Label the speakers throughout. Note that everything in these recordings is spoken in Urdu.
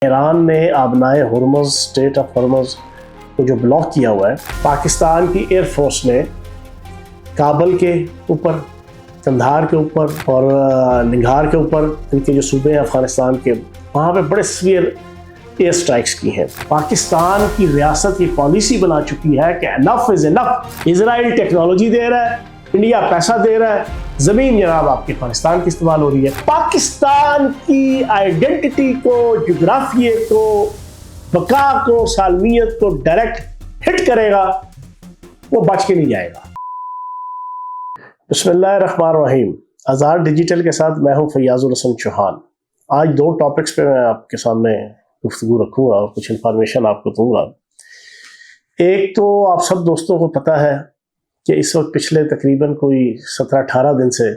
Speaker 1: ایران نے آبنائے ہرمز اسٹیٹ آف ہرمز کو جو بلاک کیا ہوا ہے، پاکستان کی ایئر فورس نے کابل کے اوپر، قندھار کے اوپر اور ننگرہار کے اوپر، ان کے جو صوبے ہیں افغانستان کے، وہاں پہ بڑے سویئر ایئر سٹرائکس کی ہیں۔ پاکستان کی ریاست یہ پالیسی بنا چکی ہے کہ انف از انف۔ اسرائیل ٹیکنالوجی دے رہا ہے، انڈیا پیسہ دے رہا ہے، زمین جناب آپ کے پاکستان کی استعمال ہو رہی ہے۔ پاکستان کی آئیڈینٹی کو، جغرافیے کو، بقا کو، سالمیت کو ڈائریکٹ ہٹ کرے گا، وہ بچ کے نہیں جائے گا۔ بسم اللہ الرحمن الرحیم۔ آزاد ڈیجیٹل کے ساتھ میں ہوں فیاض الحسن چوہان۔ آج دو ٹاپکس پہ میں آپ کے سامنے گفتگو رکھوں گا اور کچھ انفارمیشن آپ کو دوں گا۔ ایک تو آپ سب دوستوں کو پتہ ہے کہ اس وقت پچھلے تقریباً کوئی 17-18 دن سے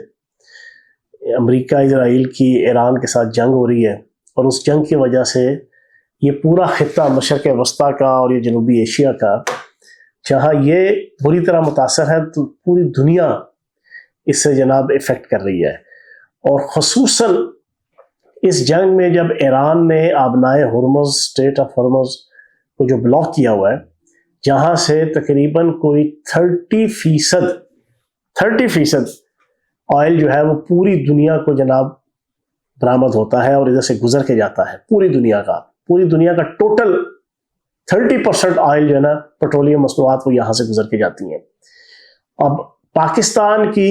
Speaker 1: امریکہ اسرائیل کی ایران کے ساتھ جنگ ہو رہی ہے، اور اس جنگ کی وجہ سے یہ پورا خطہ مشرق وسطیٰ کا اور یہ جنوبی ایشیا کا، جہاں یہ بری طرح متاثر ہے، تو پوری دنیا اس سے جناب افیکٹ کر رہی ہے۔ اور خصوصاً اس جنگ میں جب ایران نے آبنائے ہرمز اسٹیٹ آف ہرمز کو جو بلاک کیا ہوا ہے، جہاں سے تقریباً کوئی 30% آئل جو ہے وہ پوری دنیا کو جناب برآمد ہوتا ہے اور ادھر سے گزر کے جاتا ہے۔ پوری دنیا کا ٹوٹل 30% آئل جو ہے نا، پیٹرولیم مصنوعات، وہ یہاں سے گزر کے جاتی ہیں۔ اب پاکستان کی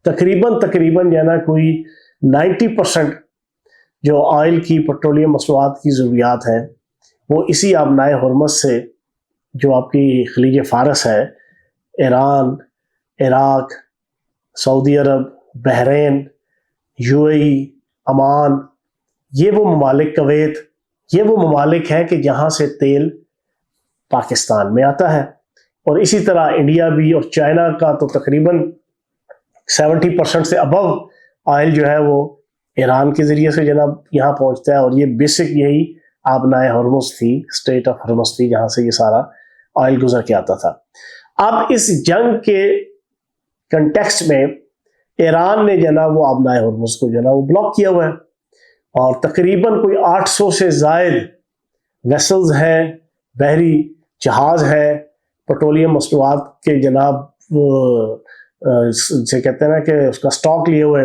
Speaker 1: تقریباً جو ہے نا کوئی 90% جو آئل کی، پیٹرولیم مصنوعات کی ضروریات ہیں، وہ اسی آبنائے ہرمز سے، جو آپ کی خلیج فارس ہے، ایران، عراق، سعودی عرب، بحرین، UAE، عمان، یہ وہ ممالک، کویت، یہ وہ ممالک ہیں کہ جہاں سے تیل پاکستان میں آتا ہے۔ اور اسی طرح انڈیا بھی، اور چائنا کا تو تقریباً 70% سے ابو آئل جو ہے وہ ایران کے ذریعے سے جناب یہاں پہنچتا ہے۔ اور یہ بیسک یہی آبنائے ہرمز تھی، اسٹیٹ آف ہرمز تھی، جہاں سے یہ سارا آئل گزر کے آتا تھا۔ اب اس جنگ کے کنٹیکسٹ میں ایران نے جناب وہ آبنائے ہرمز کو جو ہے نا وہ بلاک کیا ہوا ہے، اور تقریباً کوئی 800 سے زائد ویسلز ہیں، بحری جہاز ہے، پیٹرولیم مصنوعات کے جناب سے کہتے ہیں نا کہ اس کا سٹاک لیے ہوئے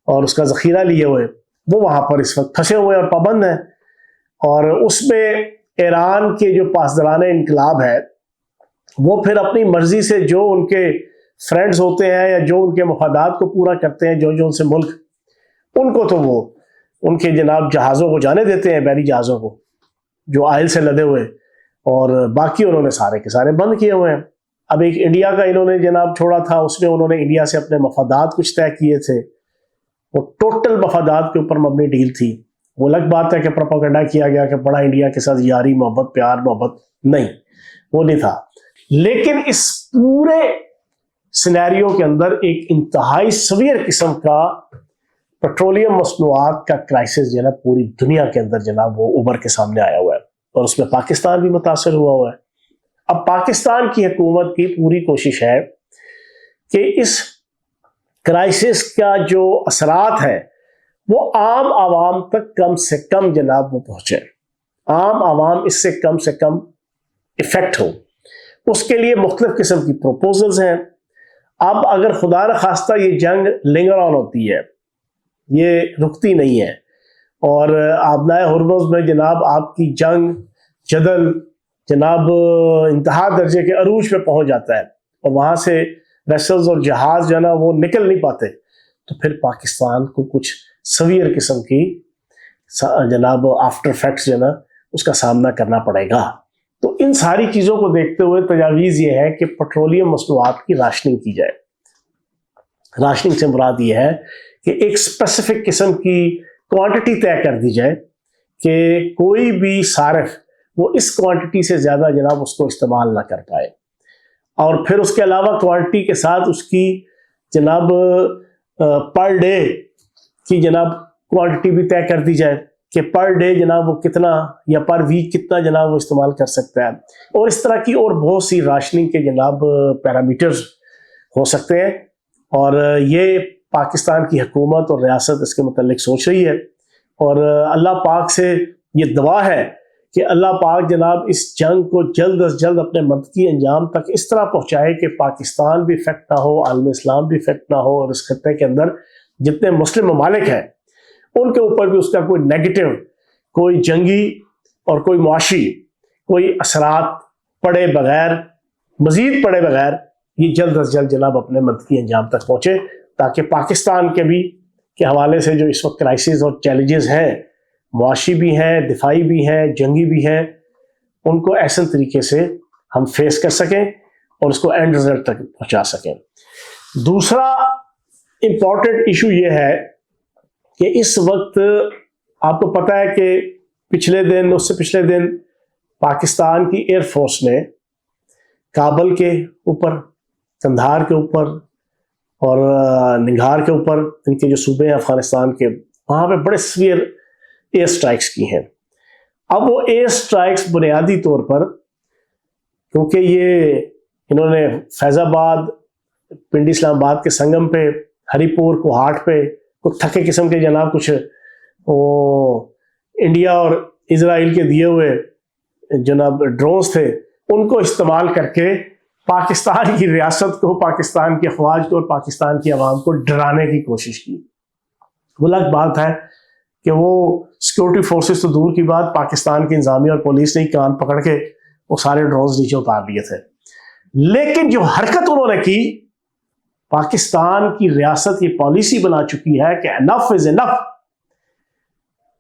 Speaker 1: اور اس کا ذخیرہ لیے ہوئے، وہ وہاں پر اس وقت پھنسے ہوئے اور پابند ہیں۔ اور اس میں ایران کے جو پاسداران انقلاب ہے، وہ پھر اپنی مرضی سے جو ان کے فرینڈز ہوتے ہیں یا جو ان کے مفادات کو پورا کرتے ہیں، جو ان سے ملک، ان کو تو وہ ان کے جناب جہازوں کو جانے دیتے ہیں، بحری جہازوں کو جو آئل سے لدے ہوئے، اور باقی انہوں نے سارے کے سارے بند کیے ہوئے ہیں۔ اب ایک انڈیا کا انہوں نے جناب چھوڑا تھا، اس میں انہوں نے انڈیا سے اپنے مفادات کچھ طے کیے تھے، وہ ٹوٹل مفادات کے اوپر مبنی ڈیل تھی۔ وہ الگ بات ہے کہ پروپیگنڈا کیا گیا کہ بڑا انڈیا کے ساتھ یاری محبت، پیار محبت، نہیں، وہ نہیں تھا۔ لیکن اس پورے سینیریو کے اندر ایک انتہائی سویر قسم کا پیٹرولیم مصنوعات کا کرائسس جو ہے نا پوری دنیا کے اندر جناب وہ ابھر کے سامنے آیا ہوا ہے، اور اس میں پاکستان بھی متاثر ہوا ہے۔ اب پاکستان کی حکومت کی پوری کوشش ہے کہ اس کرائسس کا جو اثرات ہے وہ عام عوام تک کم سے کم جناب وہ پہنچے، عام عوام اس سے کم افیکٹ ہو۔ اس کے لیے مختلف قسم کی پروپوزلز ہیں۔ اب اگر خدا نخواستہ یہ جنگ لنگر آن ہوتی ہے، یہ رکتی نہیں ہے، اور آبنائے ہرمز میں جناب آپ کی جنگ جدل جناب انتہا درجے کے عروج پہ پہنچ جاتا ہے، اور وہاں سے ویسلز اور جہاز جو ہے نا وہ نکل نہیں پاتے، تو پھر پاکستان کو کچھ سویر قسم کی جناب آفٹر افیکٹس جو ہے نا اس کا سامنا کرنا پڑے گا۔ تو ان ساری چیزوں کو دیکھتے ہوئے تجاویز یہ ہے کہ پیٹرولیم مصنوعات کی راشننگ کی جائے۔ راشننگ سے مراد یہ ہے کہ ایک اسپیسیفک قسم کی کوانٹٹی طے کر دی جائے کہ کوئی بھی صارف وہ اس کوانٹٹی سے زیادہ جناب اس کو استعمال نہ کر پائے، اور پھر اس کے علاوہ کوانٹٹی کے ساتھ اس کی جناب پر ڈے کی جناب کوانٹٹی بھی طے کر دی جائے کہ پر ڈے جناب وہ کتنا، یا پر ویک کتنا جناب وہ استعمال کر سکتا ہے۔ اور اس طرح کی اور بہت سی راشننگ کے جناب پیرامیٹرز ہو سکتے ہیں، اور یہ پاکستان کی حکومت اور ریاست اس کے متعلق سوچ رہی ہے، اور اللہ پاک سے یہ دعا ہے کہ اللہ پاک جناب اس جنگ کو جلد از جلد اپنے منطقی انجام تک اس طرح پہنچائے کہ پاکستان بھی افیکٹ نہ ہو، عالم اسلام بھی افیکٹ نہ ہو، اور اس خطے کے اندر جتنے مسلم ممالک ہیں ان کے اوپر بھی اس کا کوئی نیگیٹو، کوئی جنگی اور کوئی معاشی کوئی اثرات پڑے بغیر، مزید پڑے بغیر یہ جلد از جلد جناب اپنے منطقی انجام تک پہنچے، تاکہ پاکستان کے حوالے سے جو اس وقت کرائسس اور چیلنجز ہیں، معاشی بھی ہیں، دفاعی بھی ہیں، جنگی بھی ہیں، ان کو احسن طریقے سے ہم فیس کر سکیں اور اس کو اینڈ رزلٹ تک پہنچا سکیں۔ دوسرا امپورٹنٹ ایشو یہ ہے کہ اس وقت آپ کو پتہ ہے کہ پچھلے دن، اس سے پچھلے دن پاکستان کی ایئر فورس نے کابل کے اوپر، قندھار کے اوپر اور ننگار کے اوپر، ان کے جو صوبے ہیں افغانستان کے، وہاں پہ بڑے سویئر ایئر سٹرائکس کی ہیں۔ اب وہ ایئر سٹرائکس بنیادی طور پر، کیونکہ یہ انہوں نے فیض آباد، پنڈی اسلام آباد کے سنگم پہ، ہری پور کوہاٹ پہ کچھ تھکے قسم کے جناب کچھ انڈیا اور اسرائیل کے دیے ہوئے جناب ڈرونز تھے، ان کو استعمال کر کے پاکستان کی ریاست کو، پاکستان کی افواج کو اور پاکستان کی عوام کو ڈرانے کی کوشش کی۔ وہ الگ بات ہے کہ وہ سیکورٹی فورسز تو دور کی بات، پاکستان کی انتظامیہ اور پولیس نے کان پکڑ کے وہ سارے ڈرونز نیچے اتار لیے تھے، لیکن جو حرکت انہوں نے کی، پاکستان کی ریاست یہ پالیسی بنا چکی ہے کہ انف از انف۔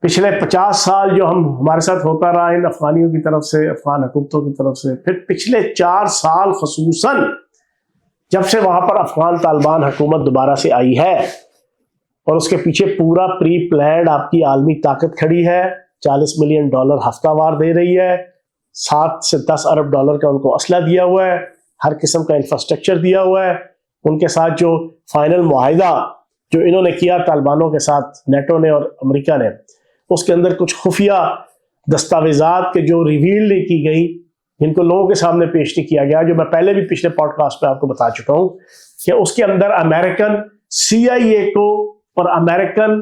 Speaker 1: پچھلے 50 سال جو ہمارے ساتھ ہوتا رہا ان افغانیوں کی طرف سے، افغان حکومتوں کی طرف سے، پھر پچھلے 4 سال خصوصاً جب سے وہاں پر افغان طالبان حکومت دوبارہ سے آئی ہے، اور اس کے پیچھے پورا پری پلانڈ آپ کی عالمی طاقت کھڑی ہے، $40 ملین ہفتہ وار دے رہی ہے، 7 سے 10 ارب ڈالر کا ان کو اسلحہ دیا ہوا ہے، ہر قسم کا انفراسٹرکچر دیا ہوا ہے۔ ان کے ساتھ جو فائنل معاہدہ جو انہوں نے کیا طالبانوں کے ساتھ، نیٹو نے اور امریکہ نے، اس کے اندر کچھ خفیہ دستاویزات کے جو ریویل نہیں کی گئی، جن کو لوگوں کے سامنے پیش نہیں کیا گیا، جو میں پہلے بھی پچھلے پوڈ کاسٹ پہ آپ کو بتا چکا ہوں کہ اس کے اندر امریکن CIA کو اور امریکن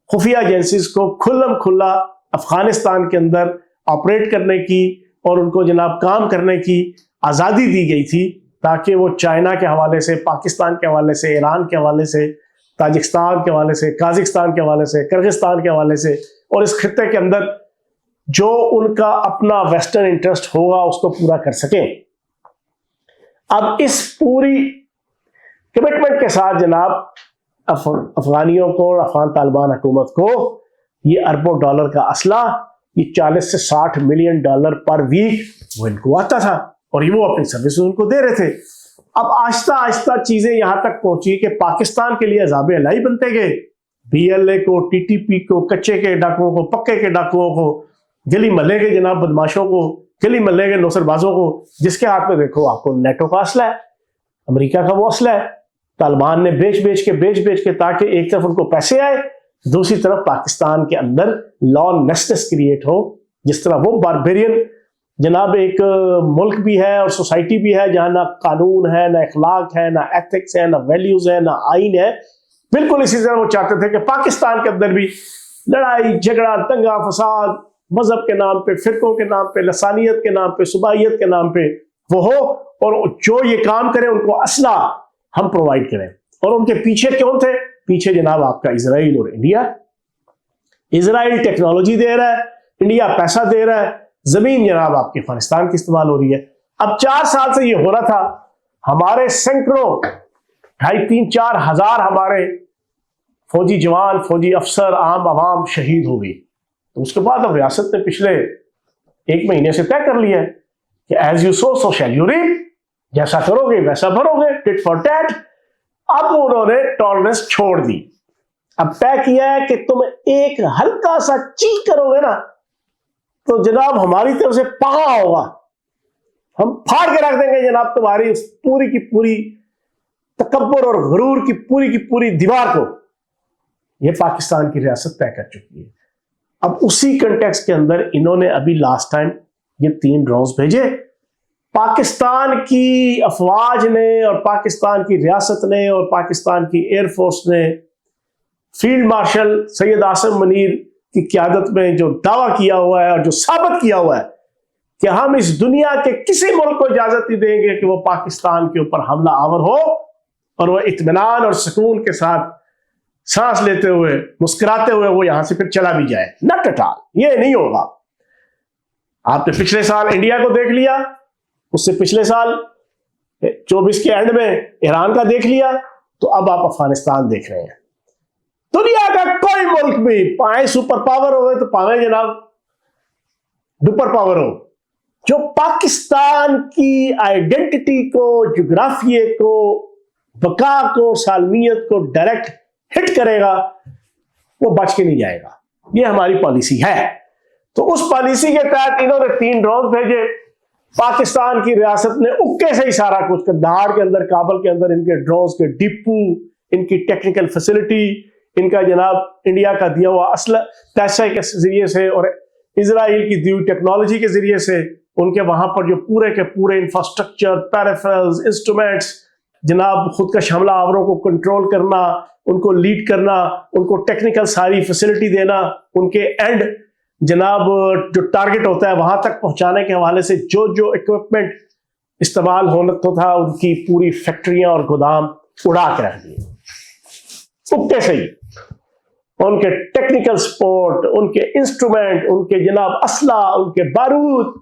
Speaker 1: خفیہ ایجنسیز کو کھلم کھلا افغانستان کے اندر آپریٹ کرنے کی اور ان کو جناب کام کرنے کی آزادی دی گئی تھی، تاکہ وہ چائنا کے حوالے سے، پاکستان کے حوالے سے، ایران کے حوالے سے، تاجکستان کے حوالے سے، قازقستان کے حوالے سے، کرغزستان کے حوالے سے، اور اس خطے کے اندر جو ان کا اپنا ویسٹرن انٹرسٹ ہوگا اس کو پورا کر سکیں۔ اب اس پوری کمٹمنٹ کے ساتھ جناب افغانیوں کو اور افغان طالبان حکومت کو یہ اربوں ڈالر کا اسلحہ، یہ $40 سے $60 ملین پر ویک وہ ان کو آتا تھا، اور یہ وہ اپنی سروس ان کو دے رہے تھے۔ اب آہستہ آہستہ چیزیں یہاں تک پہنچی کہ پاکستان کے لیے عذاب الہی بنتے گئے، BLA کو، TTP کو، کچے کے ڈاکوؤں کو، پکے کے ڈاکوؤں کو، گلی محلے کے جناب بدماشوں کو، گلی محلے کے نوسر بازوں کو، جس کے ہاتھ میں دیکھو آپ کو نیٹو کا اسلحہ ہے، امریکہ کا وہ اسلحہ ہے، طالبان نے بیچ بیچ کے تاکہ ایک طرف ان کو پیسے آئے، دوسری طرف پاکستان کے اندر لا نیسٹس کریٹ ہو، جس طرح وہ باربیرین جناب ایک ملک بھی ہے اور سوسائٹی بھی ہے جہاں نہ قانون ہے، نہ اخلاق ہے، نہ ایتھکس ہے، نہ ویلیوز ہے، نہ آئین ہے۔ بالکل اسی طرح وہ چاہتے تھے کہ پاکستان کے اندر بھی لڑائی جھگڑا، دنگا فساد، مذہب کے نام پہ، فرقوں کے نام پہ، لسانیت کے نام پہ، صوبائیت کے نام پہ وہ ہو، اور جو یہ کام کرے ان کو اسلحہ ہم پرووائڈ کریں۔ اور ان کے پیچھے کون تھے؟ پیچھے جناب آپ کا اسرائیل اور انڈیا۔ اسرائیل ٹیکنالوجی دے رہا ہے، انڈیا پیسہ دے رہا ہے، زمین جناب آپ کے افغانستان کی استعمال ہو رہی ہے۔ اب 4 سال سے یہ ہو رہا تھا، ہمارے سینکڑوں، 2,500-3,000 ہزار ہمارے فوجی جوان، فوجی افسر، عام عوام شہید ہو گئی۔ تو اس کے بعد اب ریاست نے پچھلے 1 مہینے سے طے کر لیا ہے کہ as you sow so shall you reap, جیسا کرو گے ویسا بھرو گے، ٹٹ فار ٹیٹ۔ اب انہوں نے ٹالرنس چھوڑ دی، اب طے کیا ہے کہ تم ایک ہلکا سا چیک کرو گے نا تو جناب ہماری طرف سے پہا ہوگا، ہم پھاڑ کے رکھ دیں گے جناب تمہاری اس پوری کی پوری تکبر اور غرور کی پوری دیوار کو۔ یہ پاکستان کی ریاست طے کر چکی ہے۔ اب اسی کنٹیکسٹ کے اندر انہوں نے ابھی لاسٹ ٹائم یہ 3 ڈرونز بھیجے، پاکستان کی افواج نے اور پاکستان کی ریاست نے اور پاکستان کی ایئر فورس نے، فیلڈ مارشل سید عاصم منیر کی قیادت میں جو دعویٰ کیا ہوا ہے اور جو ثابت کیا ہوا ہے کہ ہم اس دنیا کے کسی ملک کو اجازت نہیں دیں گے کہ وہ پاکستان کے اوپر حملہ آور ہو اور وہ اطمینان اور سکون کے ساتھ سانس لیتے ہوئے مسکراتے ہوئے وہ یہاں سے پھر چلا بھی جائے. ناٹ ایٹ آل، یہ نہیں ہوگا. آپ نے پچھلے سال انڈیا کو دیکھ لیا، اس سے پچھلے سال 24 کے اینڈ میں ایران کا دیکھ لیا، تو اب آپ افغانستان دیکھ رہے ہیں. دنیا کا کوئی ملک بھی پائیں سپر پاور ہوئے تو پاویں جناب ڈپر پاور ہو، جو پاکستان کی آئیڈینٹی کو، جغرافیے کو، بقا کو، سالمیت کو ڈائریکٹ ہٹ کرے گا وہ بچ کے نہیں جائے گا. یہ ہماری پالیسی ہے. تو اس پالیسی کے تحت انہوں نے 3 ڈرون بھیجے. پاکستان کی ریاست نے اکے سے ہی سارا کچھ، دہاڑ کے اندر، کابل کے اندر ان کے ڈرونز کے ڈپو، ان کی ٹیکنیکل فیسلٹی، ان کا جناب انڈیا کا دیا ہوا اسلحہ پیسے کے ذریعے سے اور اسرائیل کی دی ہوئی ٹیکنالوجی کے ذریعے سے ان کے وہاں پر جو پورے کے پورے انفراسٹرکچر، پیریفرلز، انسٹرومنٹس، جناب خودکش حملہ آوروں کو کنٹرول کرنا، ان کو لیڈ کرنا، ان کو ٹیکنیکل ساری فیسلٹی دینا، ان کے اینڈ جناب جو ٹارگٹ ہوتا ہے وہاں تک پہنچانے کے حوالے سے جو جو اکوپمنٹ استعمال ہونا تو تھا ان کی پوری فیکٹریاں اور گودام اڑا کے رکھ دیے. اکے سے ہی ان کے ٹیکنیکل سپورٹ، ان کے انسٹرومنٹ، ان کے جناب اسلحہ، ان کے بارود،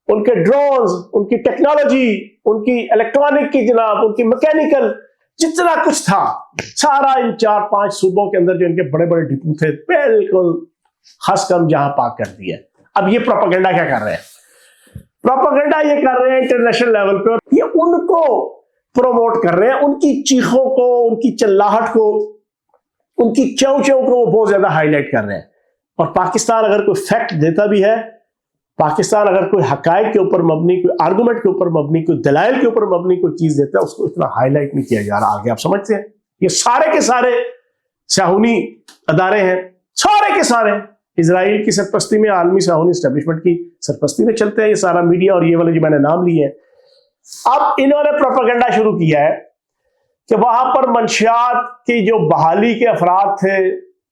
Speaker 1: ان کے ڈرونز، ان کی ٹیکنالوجی، ان کی الیکٹرانک کی جناب، ان کی میکینیکل، جتنا کچھ تھا سارا ان 4-5 صوبوں کے اندر جو ان کے بڑے بڑے ڈپو تھے بالکل خاص کم جہاں پاک کر دیا. اب یہ پروپیگنڈا کیا کر رہے ہیں؟ پروپیگنڈا یہ کر رہے ہیں انٹرنیشنل لیول پہ، یہ ان کو پروموٹ کر رہے ہیں، ان کی چیخوں کو، ان کی چلاہٹ کو، ان کی چوں چوں کو وہ بہت زیادہ ہائی لائٹ کر رہے ہیں. اور پاکستان اگر کوئی فیکٹ دیتا بھی ہے، پاکستان اگر کوئی حقائق کے اوپر مبنی، کوئی آرگومنٹ کے اوپر مبنی، کوئی دلائل کے اوپر مبنی کوئی چیز دیتا ہے، اس کو اتنا ہائی لائٹ نہیں کیا جا رہا. آگے آپ سمجھتے ہیں یہ سارے کے سارے صہیونی ادارے ہیں، سارے کے سارے اسرائیل کی سرپرستی میں، عالمی صہیونی اسٹیبلشمنٹ کی سرپرستی میں چلتے ہیں. یہ سارا میڈیا اور یہ والے جو میں نے نام لیے ہیں. اب انہوں نے پروپیگنڈا شروع کیا ہے کہ وہاں پر منشیات کی جو بحالی کے افراد تھے،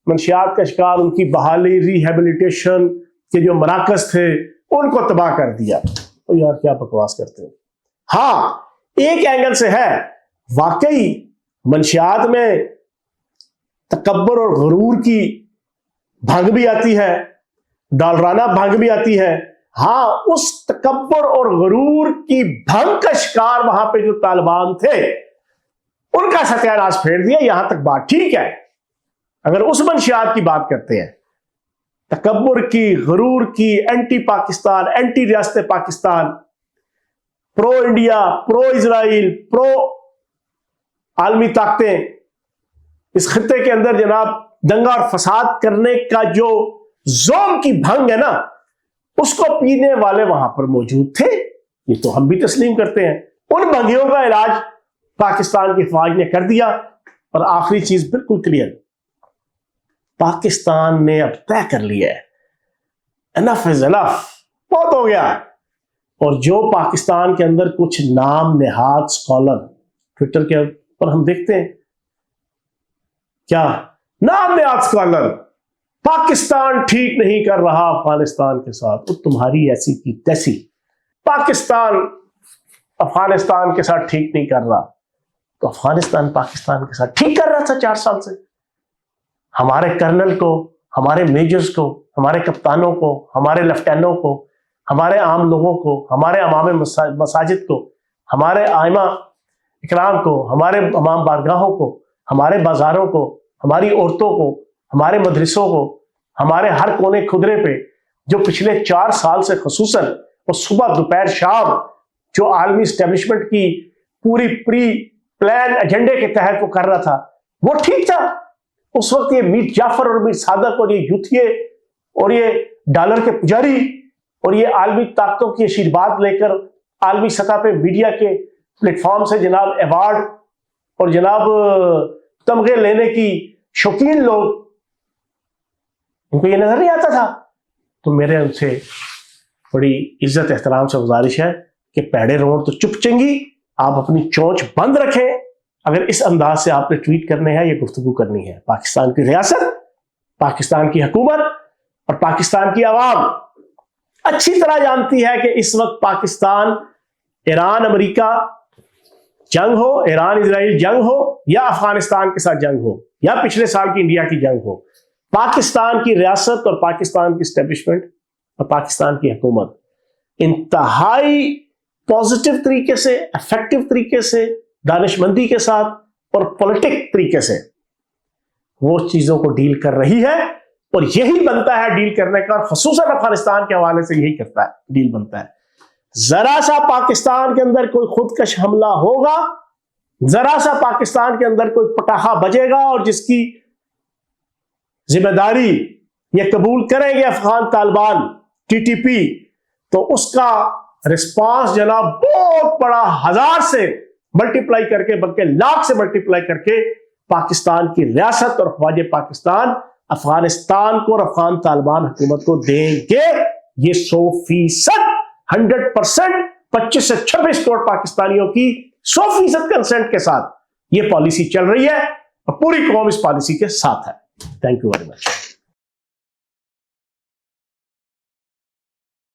Speaker 1: منشیات کا شکار، ان کی بحالی، ریہیبلیٹیشن کے جو مراکز تھے ان کو تباہ کر دیا. تو یار کیا بکواس کرتے ہیں. ہاں ایک اینگل سے ہے، واقعی منشیات میں تکبر اور غرور کی بھنگ بھی آتی ہے، ڈالرانہ بھنگ بھی آتی ہے. ہاں اس تکبر اور غرور کی بھنگ کا شکار وہاں پہ جو طالبان تھے ان کا ستیہ ناش پھیر دیا. یہاں تک بات ٹھیک ہے. اگر اس منشیات کی بات کرتے ہیں، تکبر کی، غرور کی، اینٹی پاکستان، اینٹی ریاست پاکستان، پرو انڈیا، پرو اسرائیل، پرو عالمی طاقتیں اس خطے کے اندر جناب دنگا اور فساد کرنے کا جو زوم کی بھنگ ہے نا، اس کو پینے والے وہاں پر موجود تھے. یہ تو ہم بھی تسلیم کرتے ہیں. ان بھنگیوں کا علاج پاکستان کی فوج نے کر دیا. اور آخری چیز بالکل کلیئر، پاکستان نے اب طے کر لیا ہے انف از انف، بہت ہو گیا. اور جو پاکستان کے اندر کچھ نام نہاد سکالر ٹویٹر کے پر ہم دیکھتے ہیں، کیا نام نہاد سکالر، پاکستان ٹھیک نہیں کر رہا افغانستان کے ساتھ، تو تمہاری ایسی کی تیسی. پاکستان افغانستان کے ساتھ ٹھیک نہیں کر رہا، تو افغانستان پاکستان کے ساتھ ٹھیک کر رہا تھا 4 سال سے. ہمارے کرنل کو، ہمارے میجرز کو، ہمارے کپتانوں کو، ہمارے لیفٹیننٹوں کو، ہمارے عام لوگوں کو، ہمارے امام مساجد کو، ہمارے ائمہ اکرام کو، ہمارے امام بارگاہوں کو، ہمارے بازاروں کو، ہماری عورتوں کو، ہمارے مدرسوں کو، ہمارے ہر کونے کھدرے پہ جو پچھلے 4 سال سے خصوصاً وہ صبح دوپہر شام جو عالمی اسٹیبلشمنٹ کی پوری پری پلان ایجنڈے کے تحت وہ کر رہا تھا، وہ ٹھیک تھا. اس وقت یہ میر جعفر اور میر صادق اور یہ یوتھیے اور یہ ڈالر کے پجاری اور یہ عالمی طاقتوں کی آشیرواد لے کر عالمی سطح پہ میڈیا کے پلیٹ فارم سے جناب ایوارڈ اور جناب تمغے لینے کی شوقین لوگ، ان کو یہ نظر نہیں آتا تھا. تو میرے ان سے بڑی عزت احترام سے گزارش ہے کہ پیڑے روڈ تو چپ چنگی، آپ اپنی چونچ بند رکھیں. اگر اس انداز سے آپ نے ٹویٹ کرنے ہیں یا گفتگو کرنی ہے، پاکستان کی ریاست، پاکستان کی حکومت اور پاکستان کی عوام اچھی طرح جانتی ہے کہ اس وقت پاکستان ایران امریکہ جنگ ہو، ایران اسرائیل جنگ ہو، یا افغانستان کے ساتھ جنگ ہو، یا پچھلے سال کی انڈیا کی جنگ ہو، پاکستان کی ریاست اور پاکستان کی اسٹیبلشمنٹ اور پاکستان کی حکومت انتہائی پازیٹیو طریقے سے، افیکٹو طریقے سے، دانش مندی کے ساتھ اور پولیٹک طریقے سے وہ چیزوں کو ڈیل کر رہی ہے، اور یہی بنتا ہے ڈیل کرنے کا، اور خصوصاً افغانستان کے حوالے سے یہی کرتا ہے، ڈیل بنتا ہے۔ ذرا سا پاکستان کے اندر کوئی خودکش حملہ ہوگا، ذرا سا پاکستان کے اندر کوئی پٹاخہ بجے گا، اور جس کی ذمہ داری یہ قبول کریں گے Afghan Taliban, T T P, تو اس کا رسپانس جناب بہت بڑا، 1000 سے ملٹیپلائی کر کے، بلکہ لاکھ سے ملٹیپلائی کر کے پاکستان کی ریاست اور فوج پاکستان افغانستان کو اور افغان طالبان حکومت کو دیں گے۔ یہ 100%، 100%، 25 سے 26 کروڑ پاکستانیوں کی 100% کنسنٹ کے ساتھ یہ پالیسی چل رہی ہے، اور پوری قوم اس پالیسی کے ساتھ ہے۔ Thank you very much.